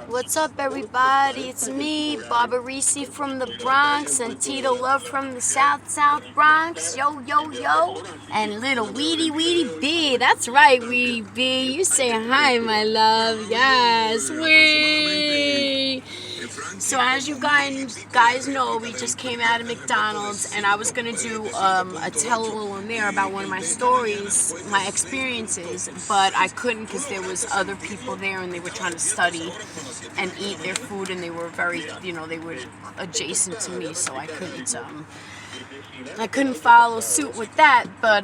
What's up, everybody? It's me, Barbarisi from the Bronx, and Tito Love from the South Bronx. Yo, yo, yo. And little Weedy B. That's right, Weedy B. You say hi, my love. Yes, Wee. So as you guys know, we just came out of McDonald's, and I was going to do a tell-all in there about one of my stories, my experiences, but I couldn't because there was other people there, and they were trying to study and eat their food, and they were very, they were adjacent to me, so I couldn't follow suit with that. But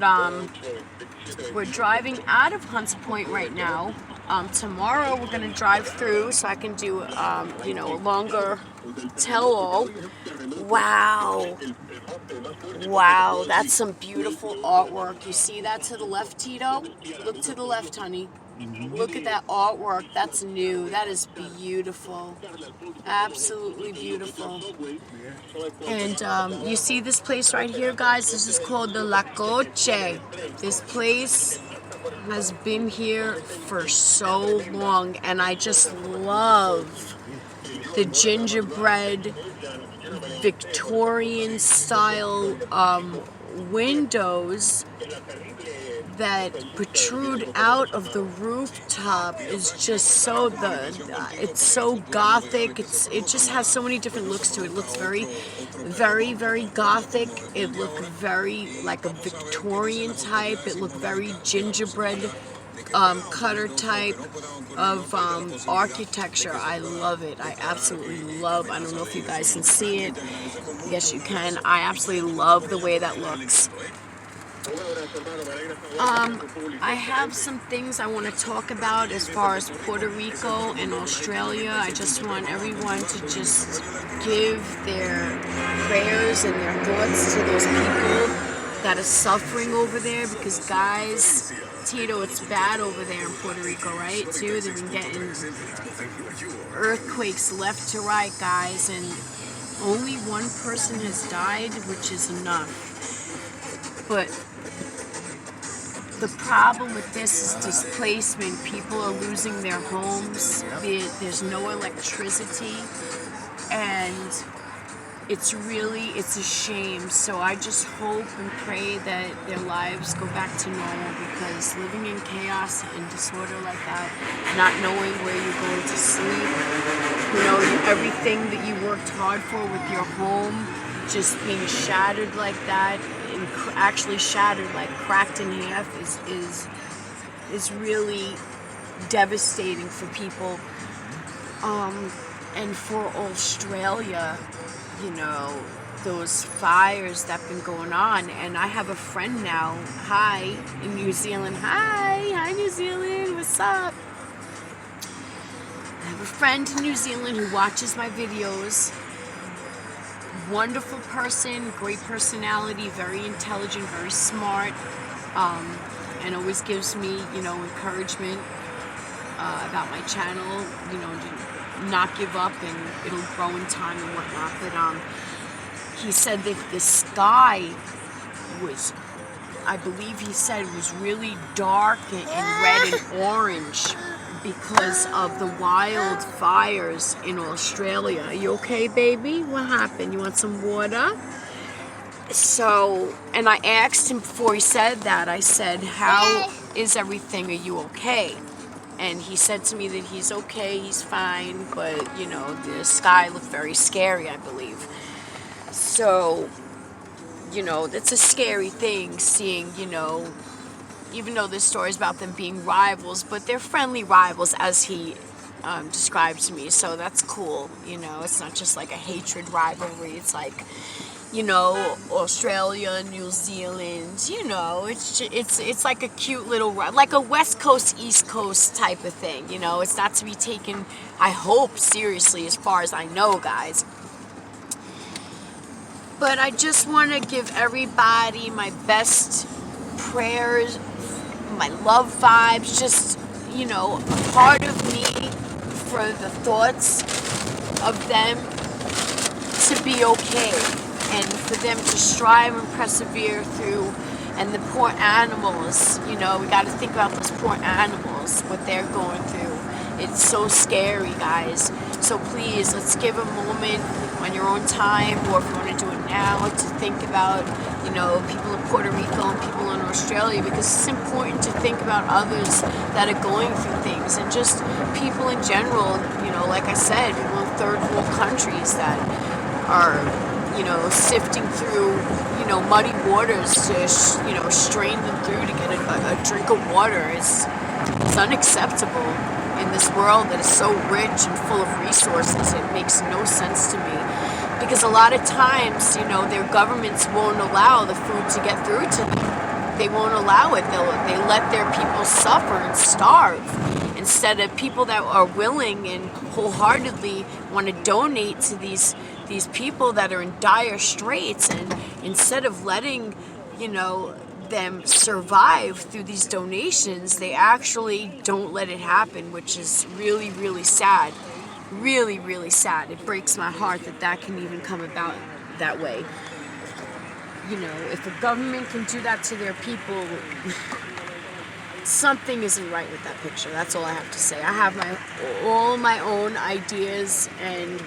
we're driving out of Hunts Point right now. Tomorrow we're going to drive through so I can do, a longer tell-all. Wow, that's some beautiful artwork. You see that to the left, Tito? Look to the left, honey. Look at that artwork. That's new. That is beautiful. Absolutely beautiful. And you see this place right here, guys? This is called the La Coche. This place has been here for so long, and I just love the gingerbread Victorian style windows that protrude out of the rooftop. Is just so it's so gothic. It just has so many different looks to it. It looks very, very, very gothic. It looked very like a Victorian type. It looked very gingerbread cutter type of architecture. I love it. I absolutely love. I don't know if you guys can see it. Yes, you can. I absolutely love the way that looks. I have some things I want to talk about as far as Puerto Rico and Australia. I just want everyone to just give their prayers and their thoughts to those people that are suffering over there, because guys, Tito, it's bad over there in Puerto Rico, right? Too, they've been getting earthquakes left to right, guys, and only one person has died, which is enough. But the problem with this is displacement. People are losing their homes. There's no electricity, and it's a shame. So I just hope and pray that their lives go back to normal, because living in chaos and disorder like that, not knowing where you're going to sleep, everything that you worked hard for with your home just being shattered like that, and actually shattered, like cracked in half, is really devastating for people. And for Australia, those fires that have been going on. And I have a friend now, in New Zealand. Hi New Zealand, what's up? I have a friend in New Zealand who watches my videos. Wonderful person, great personality, very intelligent, very smart, and always gives me, encouragement about my channel, to not give up, and it'll grow in time and whatnot. But he said that the sky was, I believe he said, was really dark and red and orange because of the wildfires in Australia. Are you okay, baby? What happened? You want some water? So, and I asked him before he said that, I said, how is everything? Are you okay? And he said to me that he's okay, he's fine, but, the sky looked very scary, I believe. So, that's a scary thing, seeing, even though this story is about them being rivals, but they're friendly rivals, as he described to me. So that's cool. It's not just like a hatred rivalry. It's like, Australia, New Zealand. It's like a cute little, like a West Coast, East Coast type of thing. It's not to be taken, I hope, seriously, as far as I know, guys. But I just want to give everybody my best prayers, my love vibes, just, a part of me for the thoughts of them to be okay, and for them to strive and persevere through, and the poor animals, we got to think about those poor animals, what they're going through. It's so scary, guys. So please, let's give a moment on your own time, or if you want to do it now, to think about, you know, people in Puerto Rico and people in Australia, because it's important to think about others that are going through things, and just people in general, you know, like I said, people in third world countries that are, you know, sifting through, you know, muddy waters to, you know, strain them through to get a drink of water. It's unacceptable in this world that is so rich and full of resources. It makes no sense to me, because a lot of times, you know, their governments won't allow the food to get through to them. They won't allow it. They let their people suffer and starve, instead of people that are willing and wholeheartedly want to donate to these people that are in dire straits. And instead of letting, you know, them survive through these donations, they actually don't let it happen, which is really, really sad. Really, really sad. It breaks my heart that can even come about that way. You know, if a government can do that to their people, something isn't right with that picture. That's all I have to say. I have all my own ideas and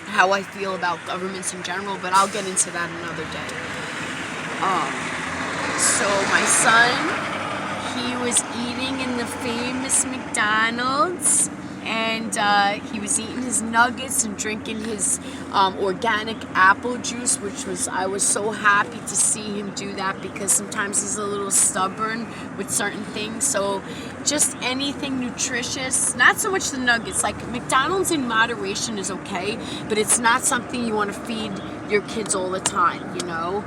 how I feel about governments in general, but I'll get into that another day. So my son, he was eating in the famous McDonald's, and he was eating his nuggets and drinking his organic apple juice, I was so happy to see him do that, because sometimes he's a little stubborn with certain things. So just anything nutritious, not so much the nuggets. Like, McDonald's in moderation is okay, but it's not something you want to feed your kids all the time, you know.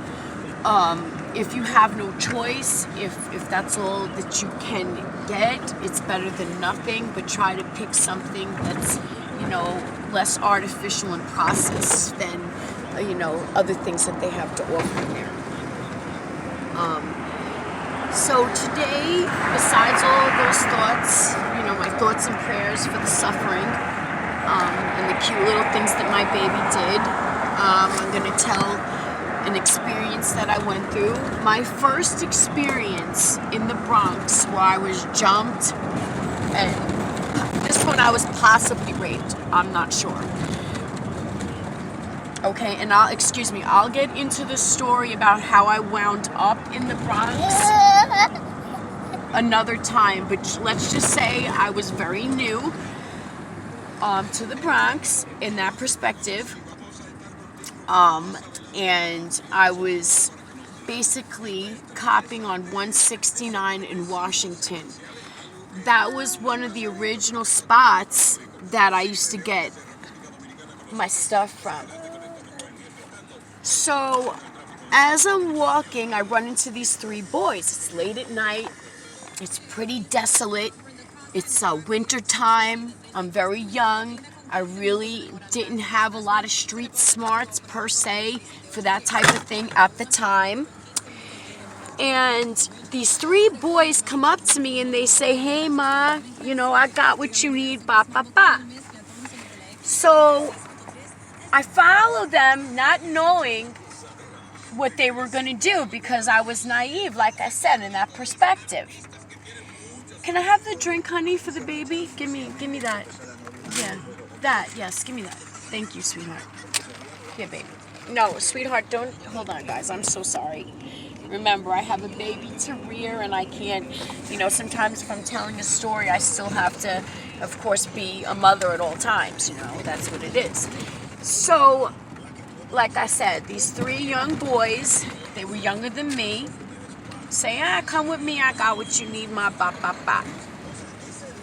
If you have no choice, if that's all that you can get, it's better than nothing, but try to pick something that's, you know, less artificial and processed than, you know, other things that they have to offer there. So today, besides all of those thoughts, you know, my thoughts and prayers for the suffering, and the cute little things that my baby did, I'm going to tell an experience that I went through. My first experience in the Bronx, where I was jumped, and this one I was possibly raped. I'm not sure. Okay, and I'll get into the story about how I wound up in the Bronx another time, but let's just say I was very new to the Bronx in that perspective. And I was basically copping on 169 in Washington. That was one of the original spots that I used to get my stuff from. So as I'm walking, I run into these three boys. It's late at night. It's pretty desolate. It's winter time. I'm very young. I really didn't have a lot of street smarts per se for that type of thing at the time. And these three boys come up to me and they say, "Hey, Ma, you know, I got what you need, ba, ba, ba." So I followed them, not knowing what they were going to do, because I was naive, like I said, in that perspective. Can I have the drink, honey, for the baby? Give me that. Yeah. That, yes, give me that. Thank you, sweetheart. Here, baby. No, sweetheart, don't. Hold on, guys. I'm so sorry. Remember, I have a baby to rear, and I can't, you know, sometimes if I'm telling a story, I still have to, of course, be a mother at all times, you know. That's what it is. So, like I said, these three young boys, they were younger than me, say, "Come with me. I got what you need, ma, ba, ba, ba."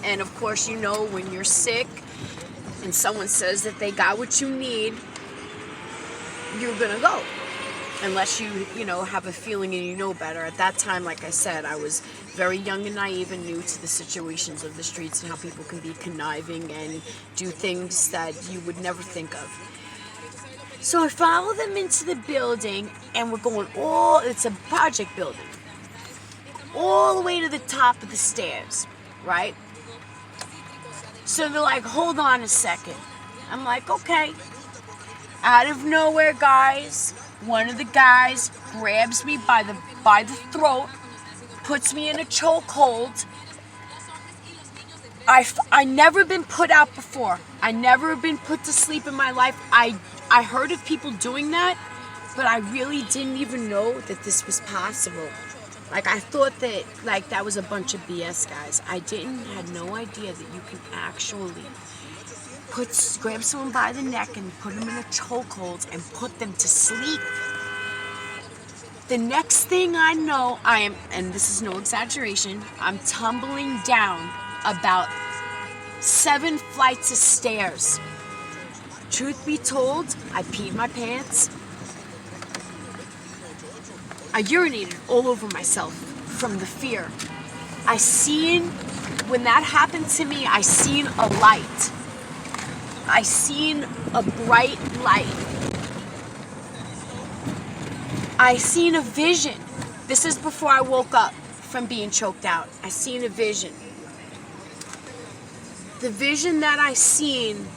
And, of course, you know, when you're sick, and someone says that they got what you need, you're gonna go. Unless you know, have a feeling and you know better. At that time, like I said, I was very young and naive and new to the situations of the streets and how people can be conniving and do things that you would never think of. So I follow them into the building, and we're going it's a project building, all the way to the top of the stairs, right? So they're like, "Hold on a second." I'm like, "Okay." Out of nowhere, guys, one of the guys grabs me by the throat, puts me in a chokehold, I never been put out before. I never been put to sleep in my life. I heard of people doing that, but I really didn't even know that this was possible. Like, I thought that, like, that was a bunch of BS, guys. I had no idea that you can actually grab someone by the neck and put them in a chokehold and put them to sleep. The next thing I know, I am, and this is no exaggeration, I'm tumbling down about 7 flights of stairs. Truth be told, I peed my pants. I urinated all over myself from the fear. When that happened to me, I seen a light. I seen a bright light. I seen a vision. This is before I woke up from being choked out. I seen a vision. The vision that I seen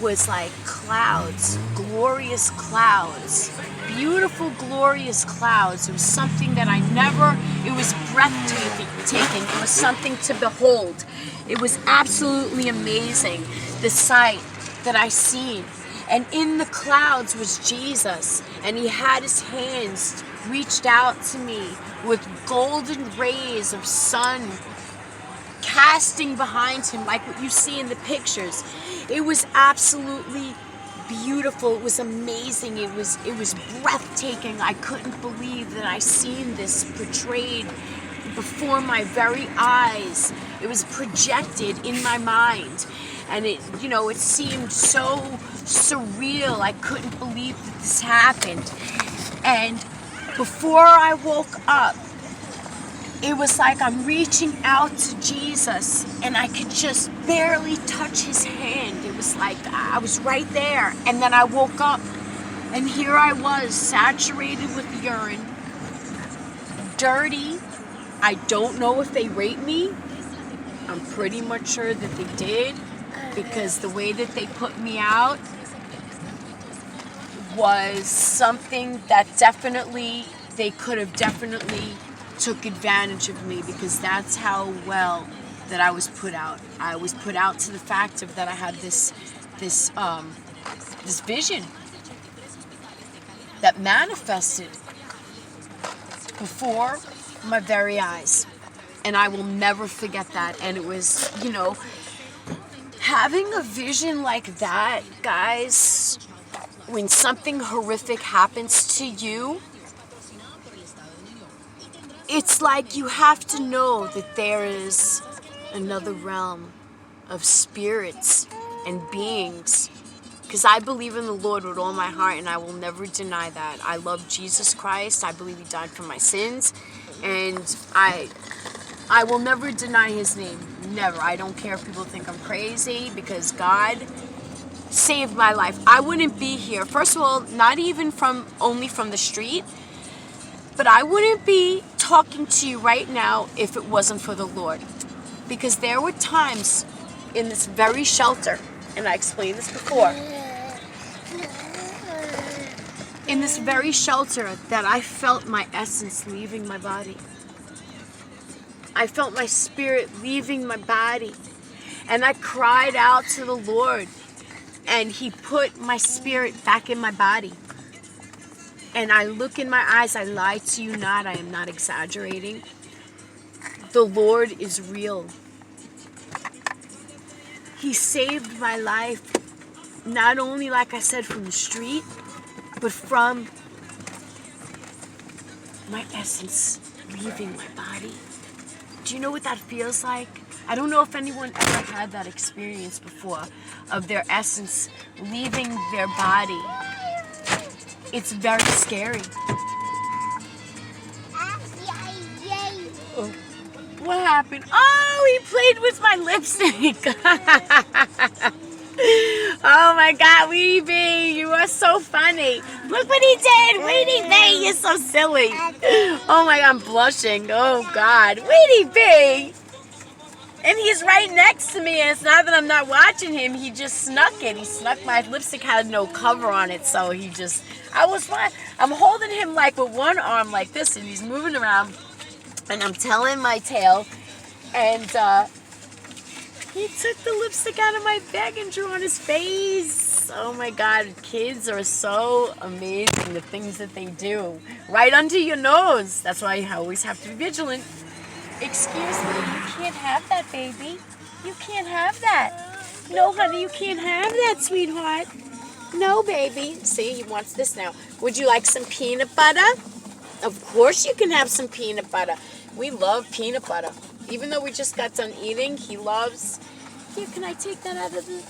was like clouds, glorious clouds, beautiful, glorious clouds. It was something that it was breathtaking. It was something to behold. It was absolutely amazing, the sight that I seen. And in the clouds was Jesus, and he had his hands reached out to me with golden rays of sun casting behind him, like what you see in the pictures. It was absolutely beautiful. It was amazing. It was breathtaking. I couldn't believe that I seen this portrayed before my very eyes. It was projected in my mind, and it seemed so surreal. I couldn't believe that this happened. And before I woke up, it was like I'm reaching out to Jesus and I could just barely touch his hand. It was like I was right there. And then I woke up and here I was, saturated with urine, dirty. I don't know if they raped me. I'm pretty much sure that they did, because the way that they put me out was something that they could have definitely took advantage of me, because that's how well that I was put out. I was put out to the fact of that I had this vision that manifested before my very eyes, and I will never forget that. And it was, having a vision like that, guys, when something horrific happens to you, it's like you have to know that there is another realm of spirits and beings. Because I believe in the Lord with all my heart, and I will never deny that. I love Jesus Christ. I believe he died for my sins. And I will never deny his name. Never. I don't care if people think I'm crazy, because God saved my life. I wouldn't be here. First of all, not even only from the street, but I wouldn't be talking to you right now if it wasn't for the Lord. Because there were times in this very shelter, and I explained this before, in this very shelter, that I felt my essence leaving my body. I felt my spirit leaving my body. And I cried out to the Lord, and he put my spirit back in my body. And I look in my eyes, I lie to you not, I am not exaggerating. The Lord is real. He saved my life, not only, like I said, from the street, but from my essence leaving my body. Do you know what that feels like? I don't know if anyone ever had that experience before, of their essence leaving their body. It's very scary. Oh. What happened? Oh, he played with my lipstick. Oh my God, Weedy B, you are so funny. Look what he did. Weedy B, you're so silly. Oh my God, I'm blushing. Oh God, Weedy B. And he's right next to me, and it's not that I'm not watching him. He just snuck it. He snuck my lipstick, had no cover on it, so I'm holding him like with one arm like this, and he's moving around, and I'm telling my tale, and He took the lipstick out of my bag and drew on his face. Oh my God, kids are so amazing, the things that they do. Right under your nose. That's why I always have to be vigilant. Excuse me, you can't have that, baby. You can't have that. No, honey, you can't have that, sweetheart. No, baby. See, he wants this now. Would you like some peanut butter? Of course you can have some peanut butter. We love peanut butter. Even though we just got done eating, he loves... Here, can I take that out of the...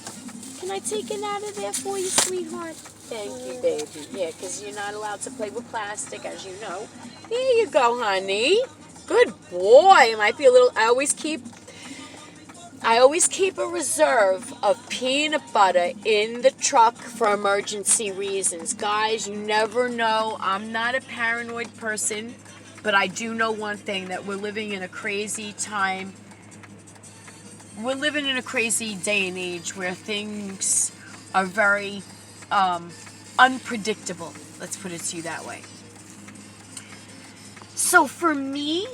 Can I take it out of there for you, sweetheart? Thank you, baby. Yeah, because you're not allowed to play with plastic, as you know. There you go, honey. Good boy. It might be a little... I always keep a reserve of peanut butter in the truck for emergency reasons. Guys, you never know. I'm not a paranoid person, but I do know one thing, that we're living in a crazy time. We're living in a crazy day and age where things are very unpredictable. Let's put it to you that way. So for me,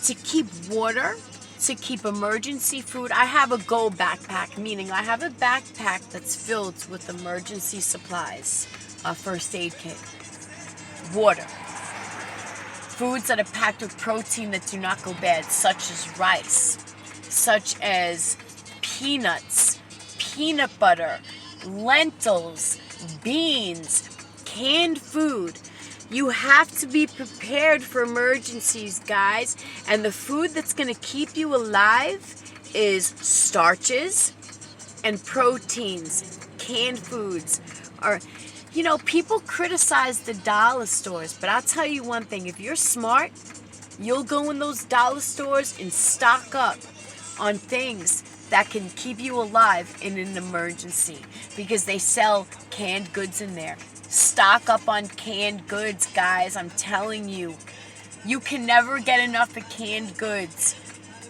to keep water, to keep emergency food, I have a go backpack, meaning I have a backpack that's filled with emergency supplies, a first aid kit, water, foods that are packed with protein that do not go bad, such as rice, such as peanuts, peanut butter, lentils, beans, canned food. You have to be prepared for emergencies, guys. And the food that's going to keep you alive is starches and proteins, canned foods. Or, you know, people criticize the dollar stores, but I'll tell you one thing. If you're smart, you'll go in those dollar stores and stock up on things that can keep you alive in an emergency, because they sell canned goods in there. Stock up on canned goods, guys. I'm telling you. You can never get enough of canned goods.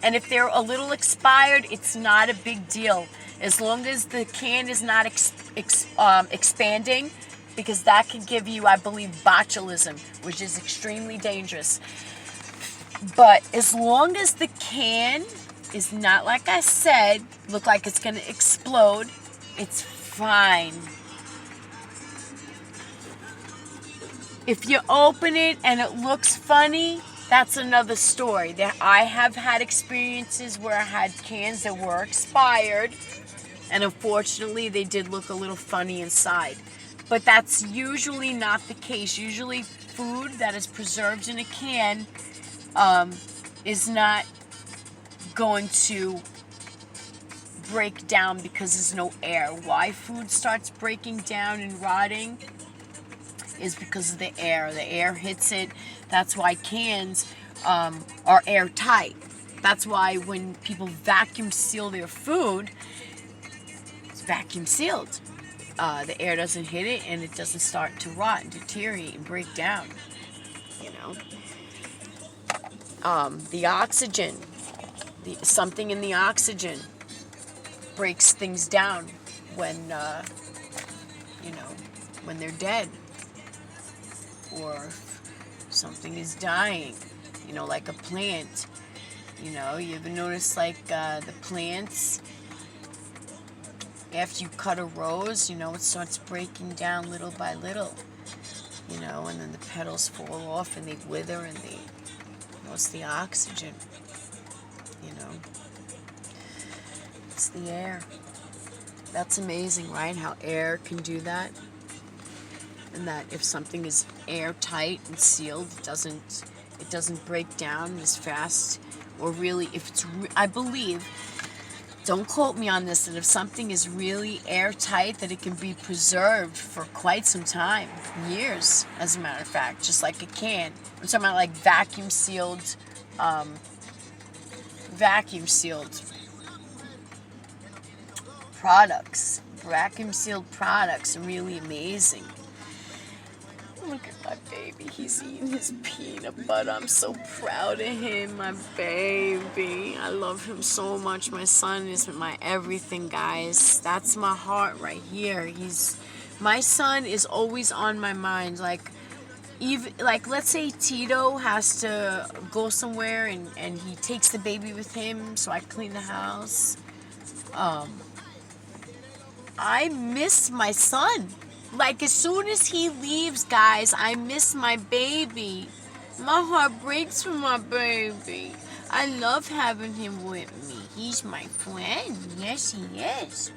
And if they're a little expired, it's not a big deal. As long as the can is not expanding, because that can give you, I believe, botulism, which is extremely dangerous. But as long as the can is not, like I said, look like it's going to explode, it's fine. If you open it and it looks funny, that's another story. I have had experiences where I had cans that were expired, and unfortunately they did look a little funny inside. But that's usually not the case. Usually food that is preserved in a can is not going to break down because there's no air. Why food starts breaking down and rotting is because of the air. The air hits it. That's why cans are airtight. That's why when people vacuum seal their food, it's vacuum sealed. The air doesn't hit it and it doesn't start to rot and deteriorate and break down. You know, the oxygen, something in the oxygen breaks things down when when they're dead, or if something is dying, like a plant. You ever notice like the plants, after you cut a rose, it starts breaking down little by little, and then the petals fall off and they wither and it's the oxygen, it's the air. That's amazing, right? How air can do that. And that if something is airtight and sealed, it doesn't break down as fast. Or really, if it's, I believe, don't quote me on this, that if something is really airtight, that it can be preserved for quite some time, years, as a matter of fact, just like a can. I'm talking about like vacuum sealed products. Vacuum sealed products are really amazing. Look at my baby. He's eating his peanut butter. I'm so proud of him, my baby. I love him so much. My son is my everything, guys. That's my heart right here. My son is always on my mind. Like, even like let's say Tito has to go somewhere and he takes the baby with him so I clean the house. I miss my son. Like as soon as he leaves, guys, I miss my baby. My heart breaks for my baby. I love having him with me. He's my friend. Yes, he is.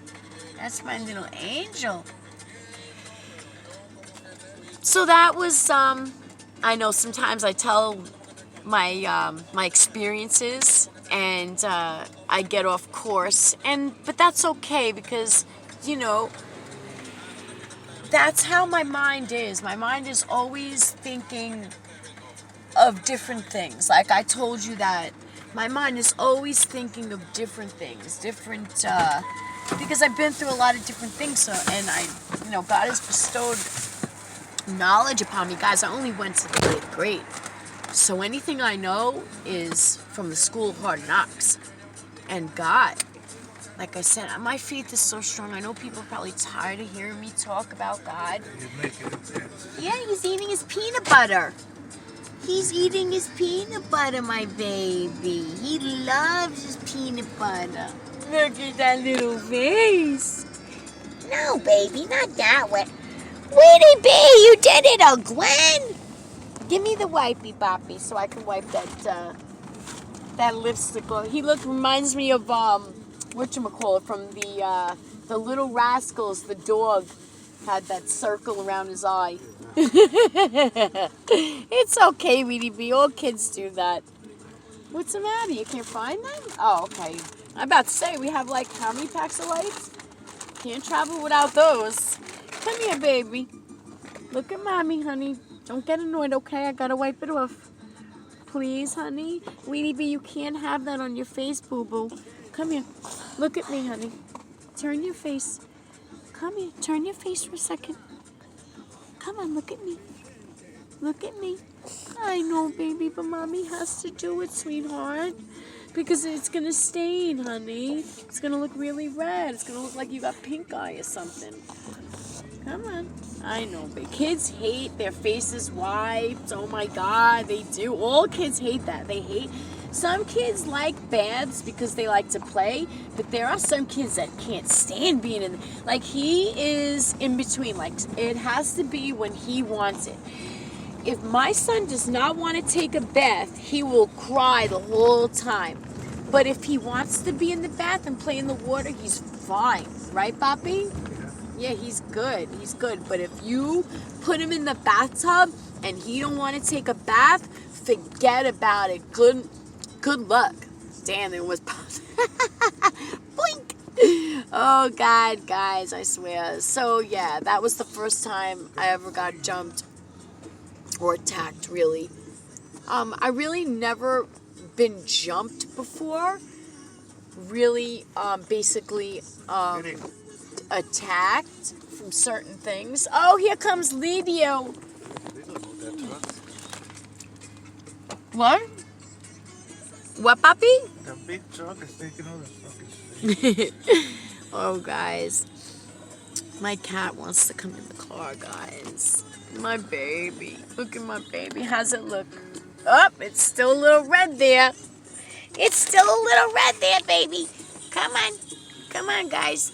That's my little angel. So that was, I know sometimes I tell my my experiences and I get off course, but that's okay because, you know, that's how my mind is. My mind is always thinking of different things. Like I told you that my mind is always thinking of different things, because I've been through a lot of different things. So, and God has bestowed knowledge upon me. Guys, I only went to the 8th grade. So anything I know is from the school of hard knocks. And God, like I said, my faith is so strong. I know people are probably tired of hearing me talk about God. Yeah, he's eating his peanut butter. He's eating his peanut butter, my baby. He loves his peanut butter. Look at that little face. No, baby, not that way. Where'd he be? You did it, oh Gwen. Give me the wipey boppy so I can wipe that lipstick off. He reminds me of whatchamacallit from the Little Rascals. The dog had that circle around his eye. It's okay, Weedy B. All kids do that. What's the matter? You can't find them? Oh, okay. I'm about to say, we have like how many packs of lights? Can't travel without those. Come here, baby. Look at mommy, honey. Don't get annoyed, okay? I gotta wipe it off. Please, honey. Weedy B, you can't have that on your face, boo-boo. Come here. Look at me, honey. Turn your face. Come here. Turn your face for a second. Come on, look at me. Look at me. I know, baby, but mommy has to do it, sweetheart. Because it's going to stain, honey. It's going to look really red. It's going to look like you got pink eye or something. Come on. I know, but kids hate their faces wiped. Oh, my God, they do. All kids hate that. They hate... Some kids like baths because they like to play, but there are some kids that can't stand being in... Like, he is in between. Like, it has to be when he wants it. If my son does not want to take a bath, he will cry the whole time. But if he wants to be in the bath and play in the water, he's fine. Right, Papi? Yeah, he's good. He's good. But if you put him in the bathtub and he don't want to take a bath, forget about it. Good luck. Damn, it was... Blink! Oh, God, guys, I swear. So, yeah, that was the first time I ever got jumped or attacked, really. I really never been jumped before. Really, basically, attacked from certain things. Oh, here comes Lydio. What? What, Papi? The big truck is taking over the fucking street. Oh, guys. My cat wants to come in the car, guys. My baby. Look at my baby. How's it look? Oh, it's still a little red there. It's still a little red there, baby. Come on. Come on, guys.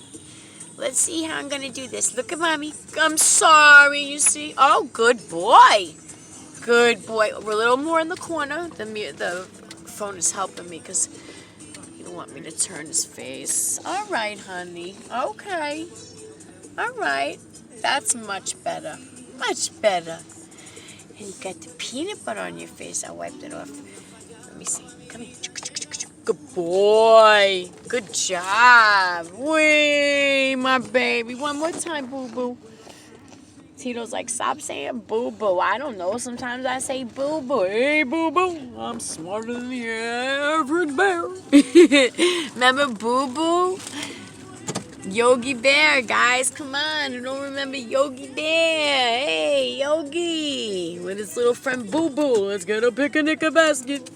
Let's see how I'm going to do this. Look at mommy. I'm sorry, you see. Oh, good boy. Good boy. We're a little more in the corner. The phone is helping me because you don't want me to turn his face. All right, honey. Okay. All right. That's much better. Much better. And you got the peanut butter on your face. I wiped it off. Let me see. Come here. Good boy. Good job. Wee, my baby. One more time, boo-boo. Tito's like, stop saying boo-boo. I don't know. Sometimes I say boo-boo. Hey, boo-boo. I'm smarter than the average bear. Remember boo-boo? Yogi Bear, guys. Come on. You don't remember Yogi Bear. Hey, Yogi. With his little friend boo-boo. Let's get a picnic basket.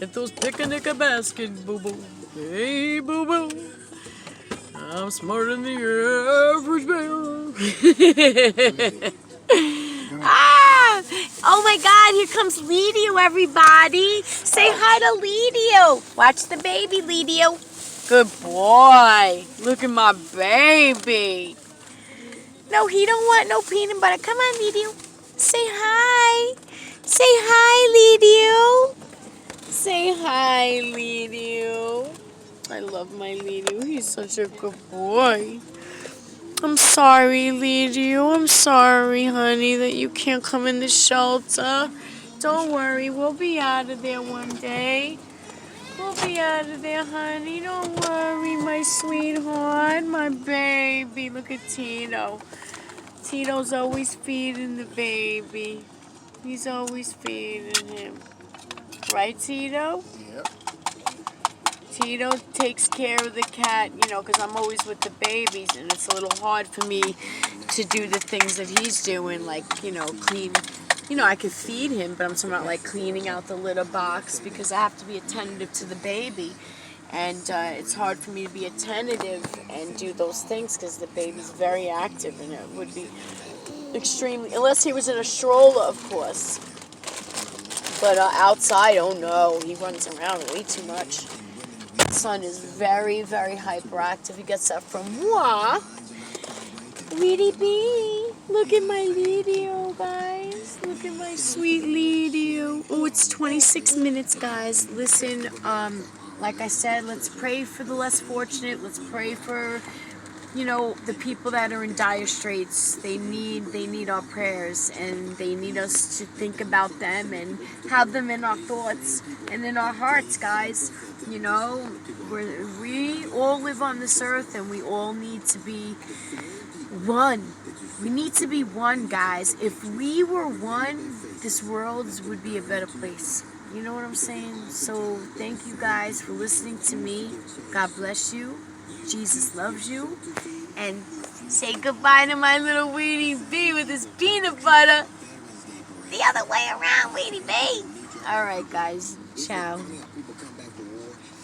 Get those picnic basket, boo-boo. Hey, boo-boo. I'm smarter than the average bear. my God, here comes Lidio, everybody. Say hi to Lidio. Watch the baby, Lidio. Good boy. Look at my baby. No, he don't want no peanut butter. Come on, Lidio. Say hi. Say hi, Lidio. Say hi, Lidio. I love my Lidio. He's such a good boy. I'm sorry, Lidio. I'm sorry, honey, that you can't come in the shelter. Don't worry. We'll be out of there one day. We'll be out of there, honey. Don't worry, my sweetheart, my baby. Look at Tito. Tito's always feeding the baby. He's always feeding him. Right, Tito? Yep. Tito takes care of the cat, you know, because I'm always with the babies, and it's a little hard for me to do the things that he's doing, like, you know, clean. You know, I could feed him, but I'm talking about, like, cleaning out the litter box because I have to be attentive to the baby. And it's hard for me to be attentive and do those things because the baby's very active, and it would be extremely, unless he was in a stroller, of course. But outside, oh no, he runs around way too much. My son is very, very hyperactive. He gets that from moi. Weedy bee. Look at my Lidio, guys. Look at my sweet Lidio. Oh, it's 26 minutes, guys. Listen, like I said, let's pray for the less fortunate. Let's pray for, you know, the people that are in dire straits. They need our prayers, and they need us to think about them and have them in our thoughts and in our hearts, guys. You know, we all live on this earth, and we all need to be one. We need to be one, guys. If we were one, this world would be a better place. You know what I'm saying? So thank you guys for listening to me. God bless you. Jesus loves you. And say goodbye to my little Weedy Bee with his peanut butter. The other way around, Weedy Bee. All right, guys. Ciao.